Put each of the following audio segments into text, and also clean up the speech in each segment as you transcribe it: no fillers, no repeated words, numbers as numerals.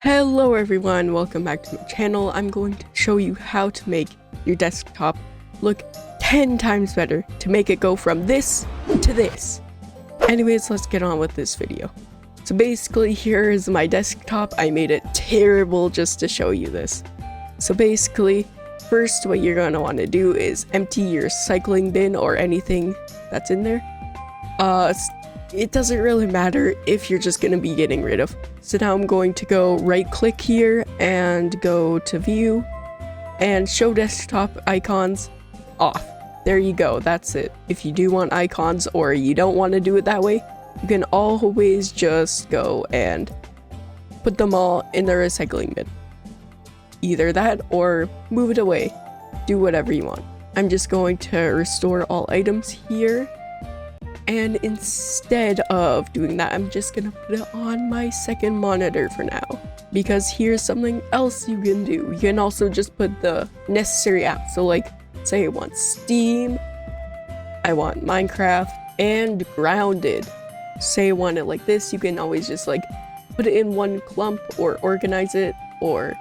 Hello everyone, welcome back to my channel. I'm going to show you how to make your desktop look 10 times better to make it go from this to this. Anyways, let's get on with this video. So basically, here is my desktop. I made it terrible just to show you this. So basically, first what you're going to want to do is empty your recycling bin or anything that's in there. It doesn't really matter if you're just going to be getting rid of. So now I'm going to go right click here and go to view and show desktop icons off. There you go, that's it. If you do want icons or you don't want to do it that way, you can always just go and put them all in the recycling bin. Either that or move it away. Do whatever you want. I'm just going to restore all items here. And instead of doing that, I'm just gonna put it on my second monitor for now. Because here's something else you can do. You can also just put the necessary apps. So like, say I want Steam, I want Minecraft, and Grounded. Say I want it like this, you can always just like put it in one clump or organize it, or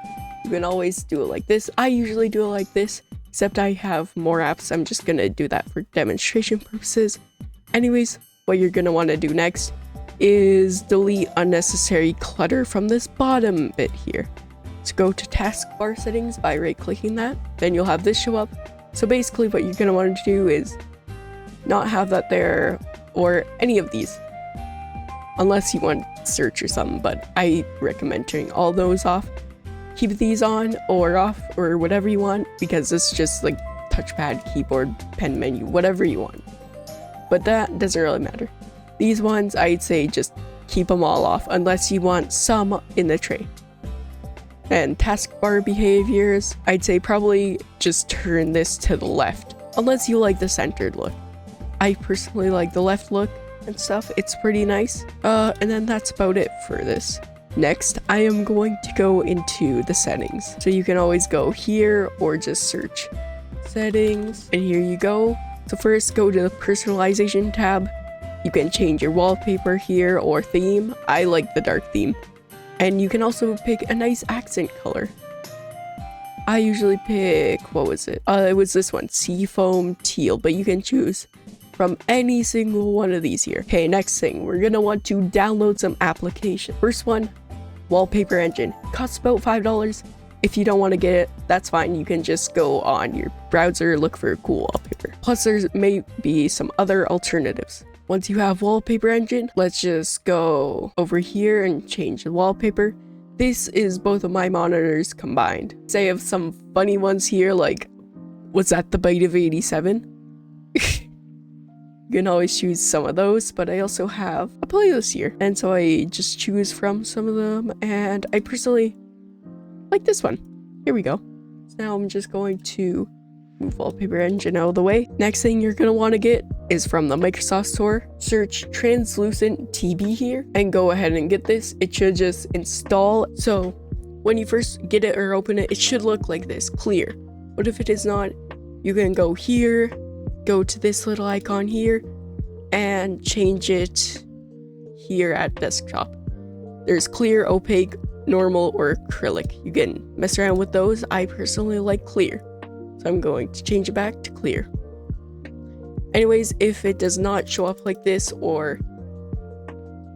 you can always do it like this. I usually do it like this, except I have more apps. I'm just gonna do that for demonstration purposes. Anyways, what you're going to want to do next is delete unnecessary clutter from this bottom bit here. So go to Taskbar Settings by right-clicking that, then you'll have this show up. So basically what you're going to want to do is not have that there or any of these, unless you want search or something, but I recommend turning all those off. Keep these on or off or whatever you want, because it's just like touchpad, keyboard, pen menu, whatever you want. But that doesn't really matter. These ones, I'd say just keep them all off unless you want some in the tray. And taskbar behaviors, I'd say probably just turn this to the left, unless you like the centered look. I personally like the left look and stuff, it's pretty nice. And then that's about it for this. Next, I am going to go into the settings. So you can always go here or just search settings, and here you go. So first, go to the Personalization tab. You can change your wallpaper here or theme. I like the dark theme. And you can also pick a nice accent color. I usually pick, what was it? It was this one, Seafoam Teal, but you can choose from any single one of these here. Okay, next thing, we're gonna want to download some application. First one, Wallpaper Engine. Costs about $5. If you don't want to get it, that's fine. You can just go on your browser, look for a cool wallpaper. Plus, there may be some other alternatives. Once you have Wallpaper Engine, let's just go over here and change the wallpaper. This is both of my monitors combined. Say I have some funny ones here, like, was that the Bite of 87? You can always choose some of those, but I also have a playlist here. And so I just choose from some of them, and I personally like this one. Here we go. So now I'm just going to move Wallpaper Engine out of the way. Next thing you're going to want to get is from the Microsoft Store. Search Translucent TB here and go ahead and get this. It should just install. So when you first get it or open it, it should look like this, clear. But if it is not, you can go here, go to this little icon here, and change it here at desktop. There's clear, opaque, normal, or acrylic. You can mess around with those. I personally like clear, so I'm going to change it back to clear. Anyways, if it does not show up like this, or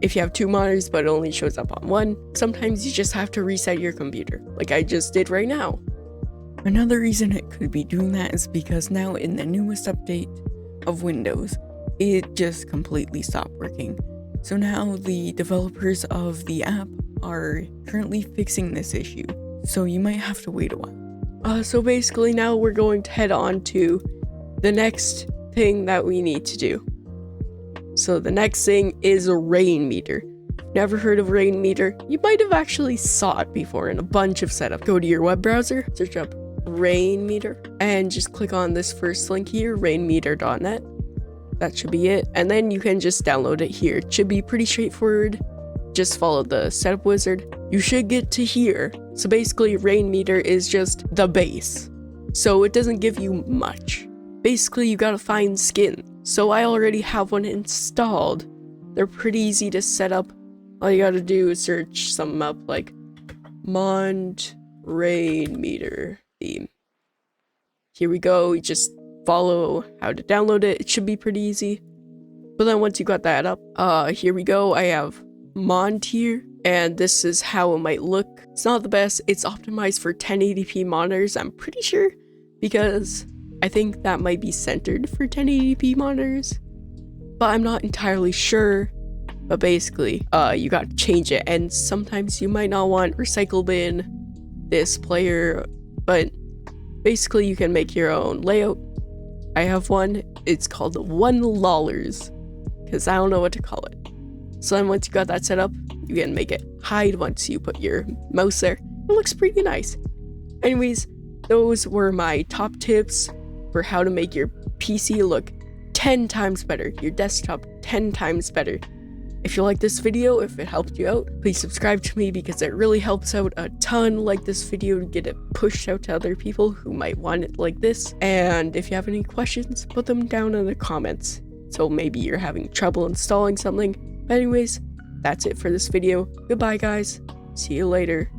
if you have two monitors but it only shows up on one, sometimes you just have to reset your computer, like I just did right now. Another reason it could be doing that is because now in the newest update of Windows, it just completely stopped working. So now the developers of the app are currently fixing this issue, so you might have to wait a while. So basically now we're going to head on to the next thing that we need to do. So the next thing is a Rainmeter. Never heard of Rainmeter? You might have actually saw it before in a bunch of setup. Go to your web browser, search up Rainmeter, and just click on this first link here, rainmeter.net. That should be it, and then you can just download it here. It should be pretty straightforward. Just follow the setup wizard. You should get to here. So basically, Rainmeter is just the base, so it doesn't give you much. Basically, you gotta find skin. So I already have one installed. They're pretty easy to set up. All you gotta do is search something up like Rainmeter theme. Here we go. You just follow how to download it. It should be pretty easy. But then once you got that up, here we go. I have Mond here, and this is how it might look. It's not the best. It's optimized for 1080p monitors, I'm pretty sure, because I think that might be centered for 1080p monitors, but I'm not entirely sure. But basically, you got to change it, and sometimes you might not want recycle bin, this player, but basically you can make your own layout. I have one. It's called $1, because I don't know what to call it. So then once you got that set up, you can make it hide once you put your mouse there. It looks pretty nice. Anyways, those were my top tips for how to make your PC look 10 times better, your desktop 10 times better. If you like this video, if it helped you out, please subscribe to me because it really helps out a ton. Like this video to get it pushed out to other people who might want it like this. And if you have any questions, put them down in the comments. So maybe you're having trouble installing something. But anyways, that's it for this video. Goodbye guys. See you later.